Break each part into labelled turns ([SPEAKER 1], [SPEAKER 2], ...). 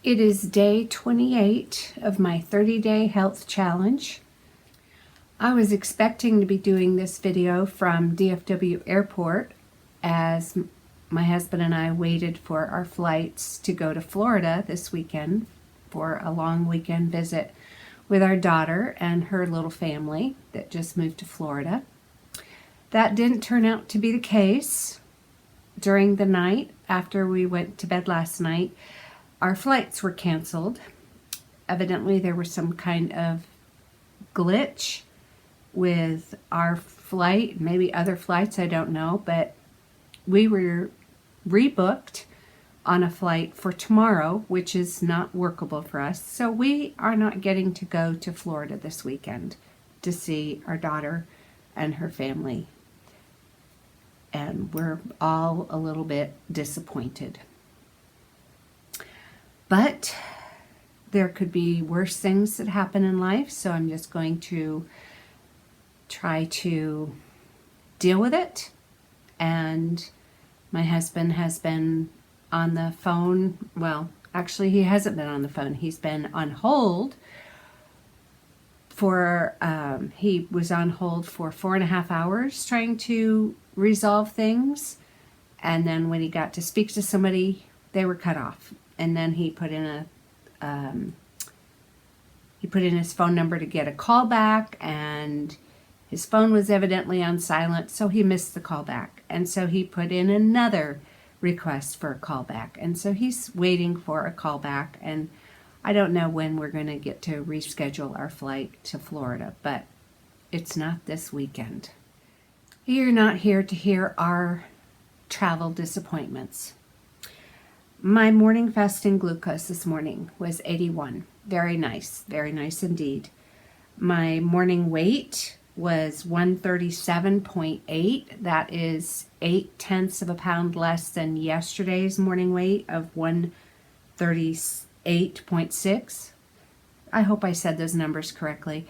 [SPEAKER 1] It is day 28 of my 30-day health challenge. I was expecting to be doing this video from DFW Airport as my husband and I waited for our flights to go to Florida this weekend for a long weekend visit with our daughter and her little family that just moved to Florida. That didn't turn out to be the case. During the night, after we went to bed last night, our flights were canceled. Evidently, there was some kind of glitch with our flight, maybe other flights, I don't know, but we were rebooked on a flight for tomorrow, which is not workable for us. So we are not getting to go to Florida this weekend to see our daughter and her family. And we're all a little bit disappointed. But there could be worse things that happen in life, so I'm just going to try to deal with it. And my husband has been on the phone. Well, actually, he hasn't been on the phone. He's been on hold for, he was on hold for 4.5 hours trying to resolve things. And then when he got to speak to somebody, they were cut off. And then he put in his phone number to get a call back, and his phone was evidently on silent, so he missed the call back. And so he put in another request for a call back. And so he's waiting for a call back, and I don't know when we're going to get to reschedule our flight to Florida, but it's not this weekend. You're not here to hear our travel disappointments. My morning fasting glucose this morning was 81. Very nice indeed. My morning weight was 137.8. That is 0.8 of a pound less than yesterday's morning weight of 138.6. I hope I said those numbers correctly.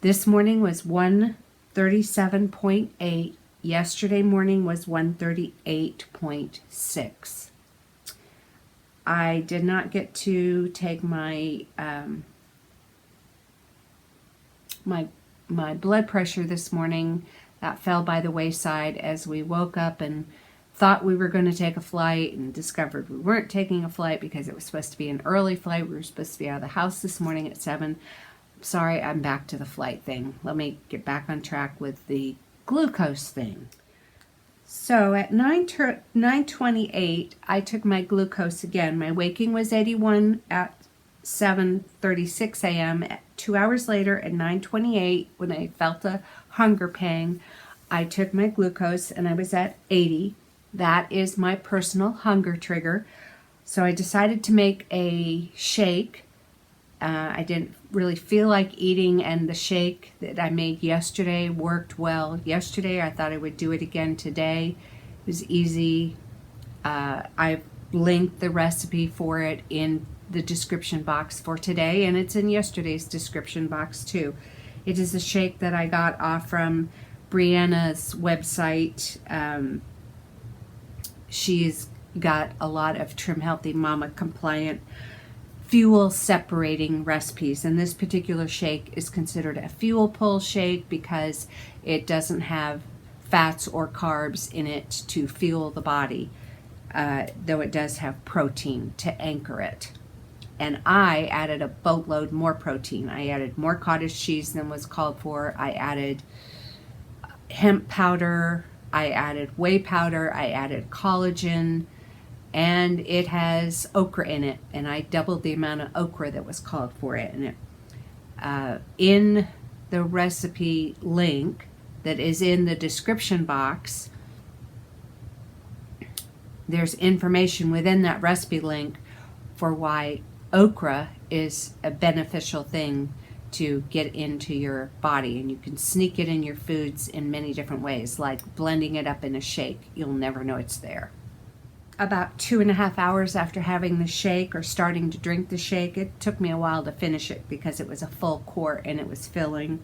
[SPEAKER 1] This morning was 137.8. Yesterday morning was 138.6. I did not get to take my my blood pressure this morning. That fell by the wayside as we woke up and thought we were going to take a flight and discovered we weren't taking a flight because it was supposed to be an early flight. We were supposed to be out of the house this morning at 7. Sorry, I'm back to the flight thing. Let me get back on track with the glucose thing. So at 9:28, I took my glucose again. My waking was 81 at 7:36 a.m. 2 hours later at 9:28, when I felt a hunger pang, I took my glucose and I was at 80. That is my personal hunger trigger. So I decided to make a shake. I didn't really feel like eating, and the shake that I made yesterday worked well. Yesterday, I thought I would do it again today. It was easy. I've linked the recipe for it in the description box for today, and it's in yesterday's description box too. It is a shake that I got off from Brianna's website. She's got a lot of Trim Healthy Mama compliant fuel separating recipes, and this particular shake is considered a fuel pull shake because it doesn't have fats or carbs in it to fuel the body, though it does have protein to anchor it. And I added a boatload more protein. I added more cottage cheese than was called for. I added hemp powder, I added whey powder, I added collagen, and it has okra in it, and I doubled the amount of okra that was called for it. And in the recipe link that is in the description box, there's information within that recipe link for why okra is a beneficial thing to get into your body, and you can sneak it in your foods in many different ways, like blending it up in a shake. You'll never know it's there. About 2.5 hours after having the shake or starting to drink the shake, it took me a while to finish it because it was a full quart and it was filling.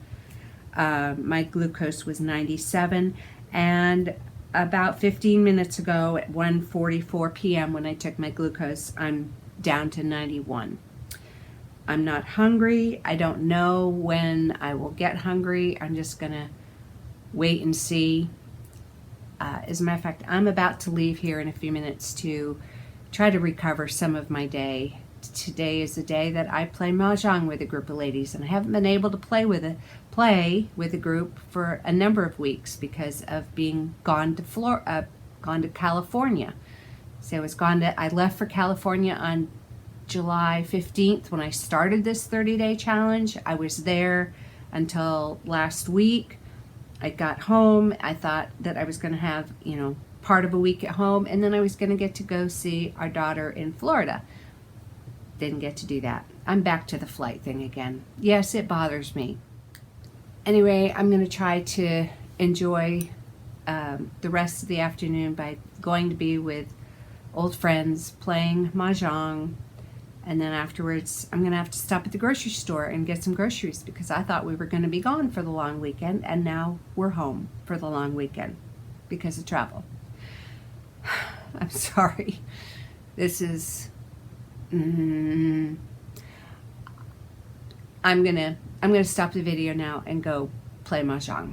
[SPEAKER 1] My glucose was 97, and about 15 minutes ago at 1:44 p.m. when I took my glucose, I'm down to 91. I'm not hungry. I don't know when I will get hungry. I'm just going to wait and see. As a matter of fact, I'm about to leave here in a few minutes to try to recover some of my day. Today is the day that I play mahjong with a group of ladies, and I haven't been able to play with a group for a number of weeks because of being gone to California. So I left for California on July 15th when I started this 30-day challenge. I was there until last week. I got home. I thought that I was going to have, part of a week at home, and then I was going to get to go see our daughter in Florida. Didn't get to do that. I'm back to the flight thing again. Yes, it bothers me. Anyway, I'm going to try to enjoy the rest of the afternoon by going to be with old friends, playing mahjong, and then afterwards I'm going to have to stop at the grocery store and get some groceries because I thought we were going to be gone for the long weekend, and now we're home for the long weekend because of travel. I'm sorry. This is... I'm gonna stop the video now and go play mahjong.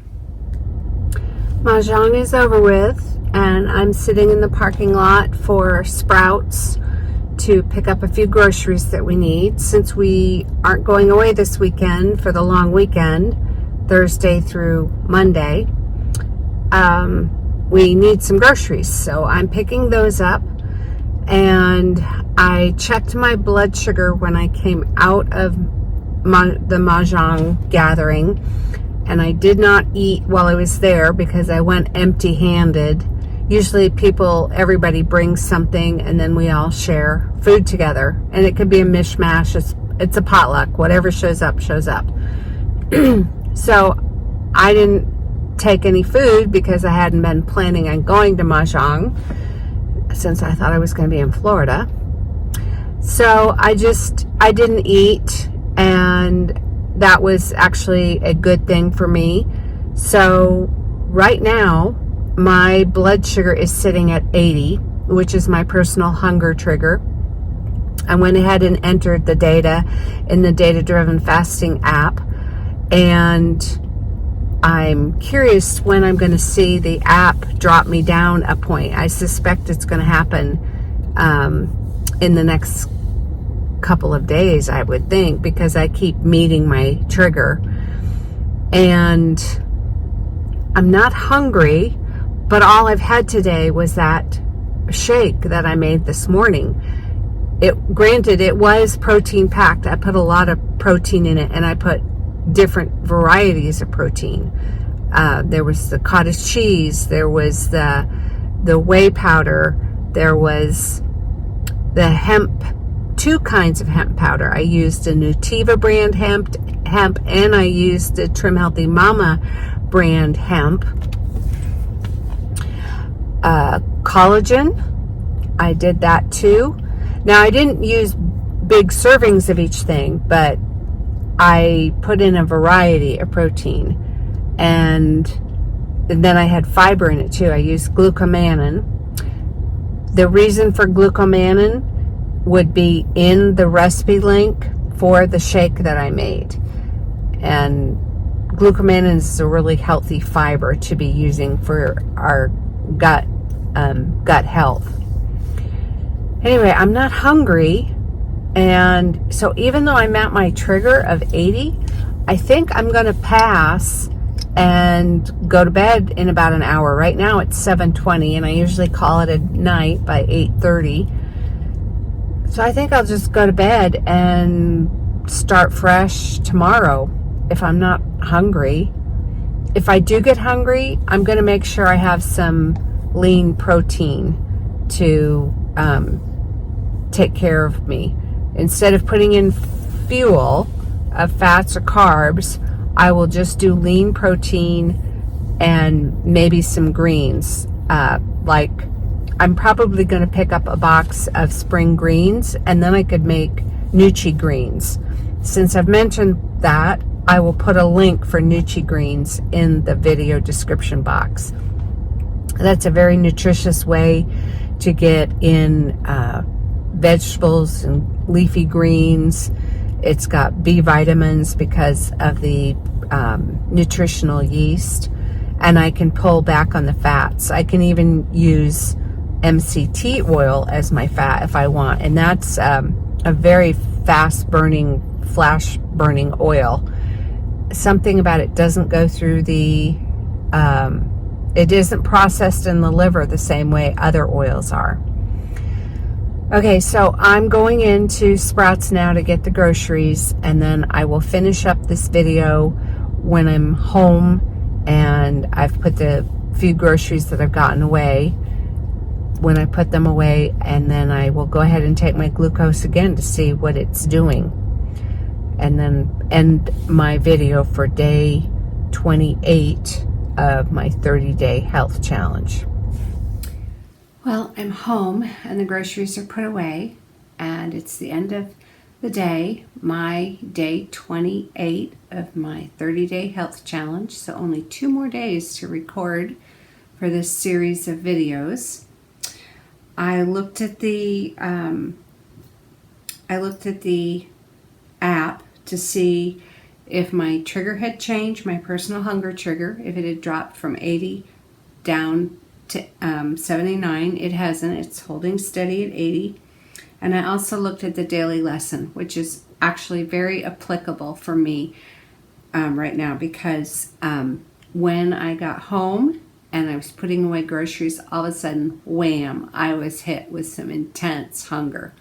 [SPEAKER 1] Mahjong is over with, and I'm sitting in the parking lot for Sprouts to pick up a few groceries that we need since we aren't going away this weekend for the long weekend, Thursday through Monday. We need some groceries, so I'm picking those up. And I checked my blood sugar when I came out of the mahjong gathering, and I did not eat while I was there because I went empty-handed. Usually everybody brings something and then we all share food together, and it could be a mishmash. It's a potluck. Whatever shows up, shows up. So I didn't take any food because I hadn't been planning on going to mahjong, since I thought I was going to be in Florida. So I didn't eat, and that was actually a good thing for me. So right now, my blood sugar is sitting at 80, which is my personal hunger trigger. I went ahead and entered the data in the data-driven fasting app, and I'm curious when I'm going to see the app drop me down a point. I suspect it's going to happen in the next couple of days, I would think, because I keep meeting my trigger. And I'm not hungry, but all I've had today was that shake that I made this morning. Granted, it was protein packed. I put a lot of protein in it, and I put different varieties of protein. There was the cottage cheese, there was the whey powder, there was the hemp, 2 kinds of hemp powder. I used a Nutiva brand hemp, and I used the Trim Healthy Mama brand hemp. Collagen, I did that too. Now, I didn't use big servings of each thing, but I put in a variety of protein, and then I had fiber in it too. I used glucomannan. The reason for glucomannan would be in the recipe link for the shake that I made. And glucomannan is a really healthy fiber to be using for our gut health. Anyway, I'm not hungry. And so even though I'm at my trigger of 80, I think I'm going to pass and go to bed in about an hour. Right now it's 7:20, and I usually call it a night by 8:30. So I think I'll just go to bed and start fresh tomorrow if I'm not hungry. If I do get hungry, I'm going to make sure I have some lean protein to take care of me. Instead of putting in fuel of fats or carbs, I will just do lean protein and maybe some greens. Like I'm probably going to pick up a box of spring greens, and then I could make Nuchi greens. Since I've mentioned that, I will put a link for Nuchi greens in the video description box. That's a very nutritious way to get in vegetables and leafy greens. It's got B vitamins because of the nutritional yeast. And I can pull back on the fats. I can even use MCT oil as my fat if I want. And that's a very fast burning, flash burning oil. Something about it doesn't go through it isn't processed in the liver the same way other oils are. Okay, so I'm going into Sprouts now to get the groceries, and then I will finish up this video when I'm home and I've put the few groceries that I've gotten away, when I put them away, and then I will go ahead and take my glucose again to see what it's doing, and then end my video for day 28 of my 30-day health challenge. Well, I'm home and the groceries are put away, and it's the end of the day, my day 28 of my 30-day health challenge. So only 2 more days to record for this series of videos. I looked at the app to see if my trigger had changed, my personal hunger trigger, if it had dropped from 80 down to 79. It hasn't. It's holding steady at 80. And I also looked at the daily lesson, which is actually very applicable for me right now, because when I got home and I was putting away groceries, all of a sudden, wham, I was hit with some intense hunger.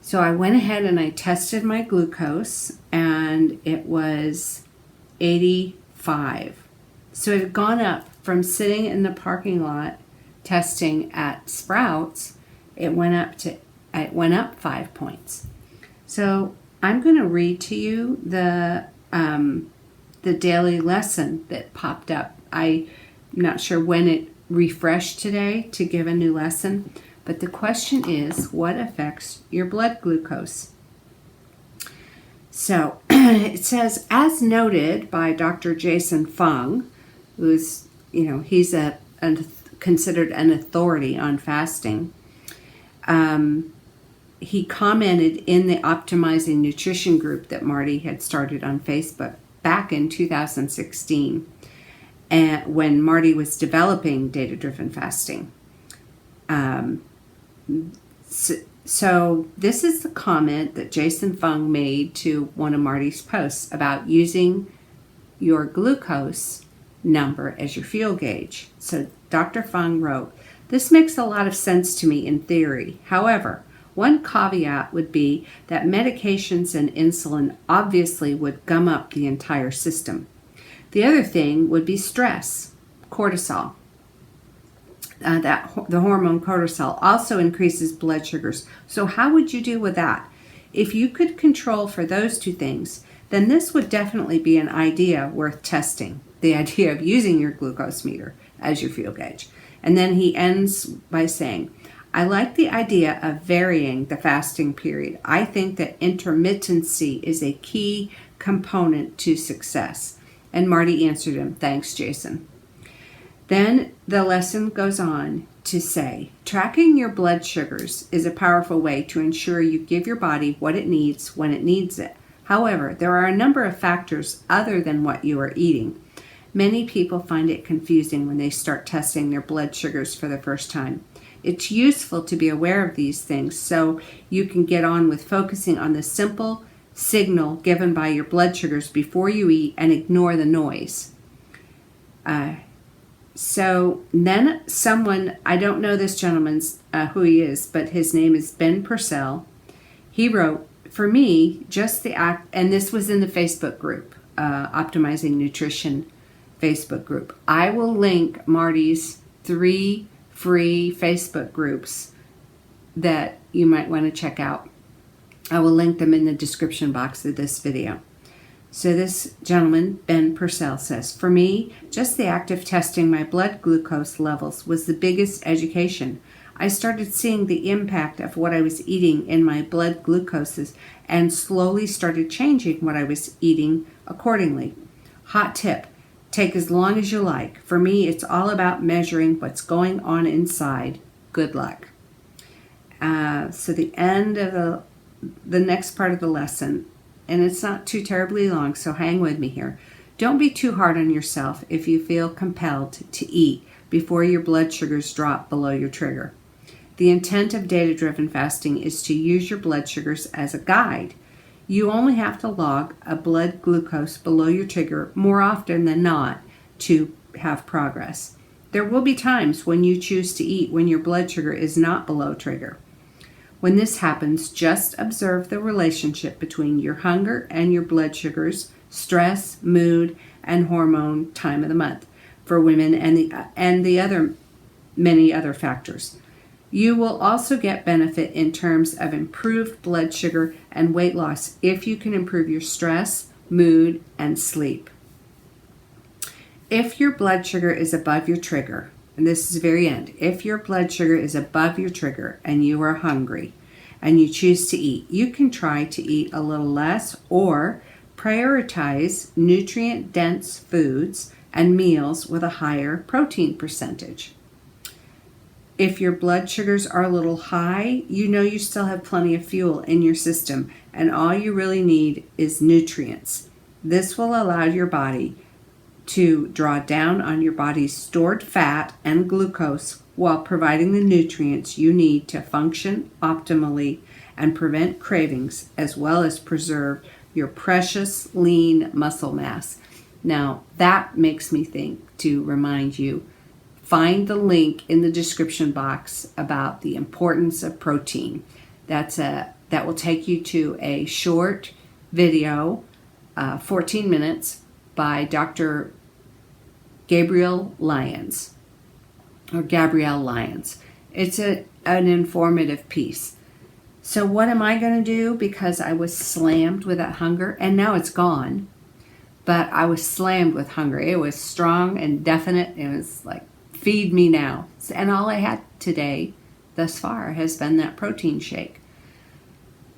[SPEAKER 1] So I went ahead and I tested my glucose, and it was 85. So it had gone up from sitting in the parking lot testing at Sprouts. It went up 5 points. So I'm going to read to you the daily lesson that popped up. I'm not sure when it refreshed today to give a new lesson, but the question is, what affects your blood glucose? So it says, as noted by Dr. Jason Fung, who's, he's considered an authority on fasting. He commented in the Optimizing Nutrition group that Marty had started on Facebook back in 2016, and when Marty was developing data-driven fasting. So this is the comment that Jason Fung made to one of Marty's posts about using your glucose number as your fuel gauge. So Dr. Fung wrote, "This makes a lot of sense to me in theory. However, one caveat would be that medications and insulin obviously would gum up the entire system. The other thing would be stress. Cortisol. The hormone cortisol also increases blood sugars. So how would you deal with that? If you could control for those 2 things, then this would definitely be an idea worth testing. The idea of using your glucose meter as your fuel gauge." And then he ends by saying, "I like the idea of varying the fasting period. I think that intermittency is a key component to success." And Marty answered him, "Thanks, Jason." Then the lesson goes on to say, tracking your blood sugars is a powerful way to ensure you give your body what it needs when it needs it. However, there are a number of factors other than what you are eating. Many people find it confusing when they start testing their blood sugars for the first time. It's useful to be aware of these things so you can get on with focusing on the simple signal given by your blood sugars before you eat and ignore the noise. So then someone, I don't know this gentleman's who he is, but his name is Ben Purcell. He wrote, "For me, just the act," and this was in the Facebook group, Optimizing Nutrition Facebook group. I will link Marty's 3 free Facebook groups that you might want to check out. I will link them in the description box of this video. So this gentleman, Ben Purcell, says, "For me, just the act of testing my blood glucose levels was the biggest education. I started seeing the impact of what I was eating in my blood glucoses and slowly started changing what I was eating accordingly. Hot tip, take as long as you like. For me, it's all about measuring what's going on inside. Good luck." So the end of the next part of the lesson, and it's not too terribly long, so hang with me here. Don't be too hard on yourself if you feel compelled to eat before your blood sugars drop below your trigger. The intent of data-driven fasting is to use your blood sugars as a guide. You only have to log a blood glucose below your trigger more often than not to have progress. There will be times when you choose to eat when your blood sugar is not below trigger. When this happens, just observe the relationship between your hunger and your blood sugars, stress, mood, and hormone time of the month for women, and the many other factors. You will also get benefit in terms of improved blood sugar and weight loss if you can improve your stress, mood, and sleep. If your blood sugar is above your trigger, and this is the very end, if your blood sugar is above your trigger and you are hungry and you choose to eat, you can try to eat a little less or prioritize nutrient-dense foods and meals with a higher protein percentage. If your blood sugars are a little high, you know you still have plenty of fuel in your system, and all you really need is nutrients. This will allow your body to draw down on your body's stored fat and glucose while providing the nutrients you need to function optimally and prevent cravings, as well as preserve your precious lean muscle mass. Now, that makes me think to remind you, find the link in the description box about the importance of protein. That will take you to a short video, 14 minutes, by Dr. Gabrielle Lyons. It's an informative piece. So what am I going to do? Because I was slammed with that hunger, and now it's gone, but I was slammed with hunger. It was strong and definite. It was like, feed me now. And all I had today thus far has been that protein shake.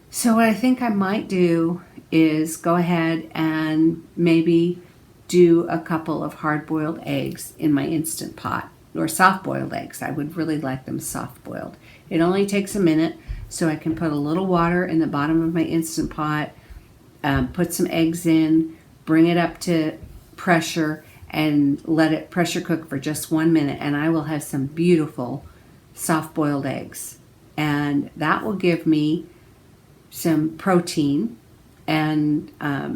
[SPEAKER 1] So what I think I might do is go ahead and maybe do a couple of hard-boiled eggs in my Instant Pot, or soft-boiled eggs. I would really like them soft-boiled. It only takes a minute, so I can put a little water in the bottom of my Instant Pot, put some eggs in, bring it up to pressure, and let it pressure cook for just 1 minute, and I will have some beautiful soft-boiled eggs. And that will give me some protein and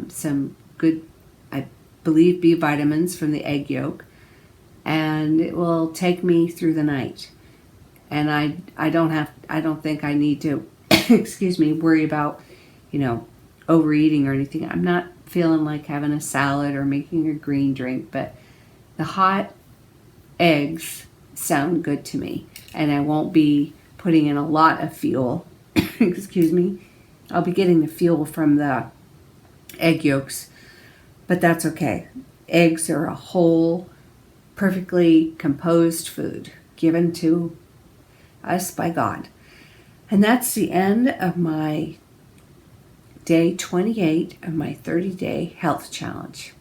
[SPEAKER 1] some good, I believe, B vitamins from the egg yolk, and it will take me through the night. And I don't think I need to worry about, overeating or anything. I'm not feeling like having a salad or making a green drink, but the hot eggs sound good to me, and I won't be putting in a lot of fuel. I'll be getting the fuel from the egg yolks, but that's okay. Eggs are a whole, perfectly composed food given to us by God. And that's the end of my day 28 of my 30-day health challenge.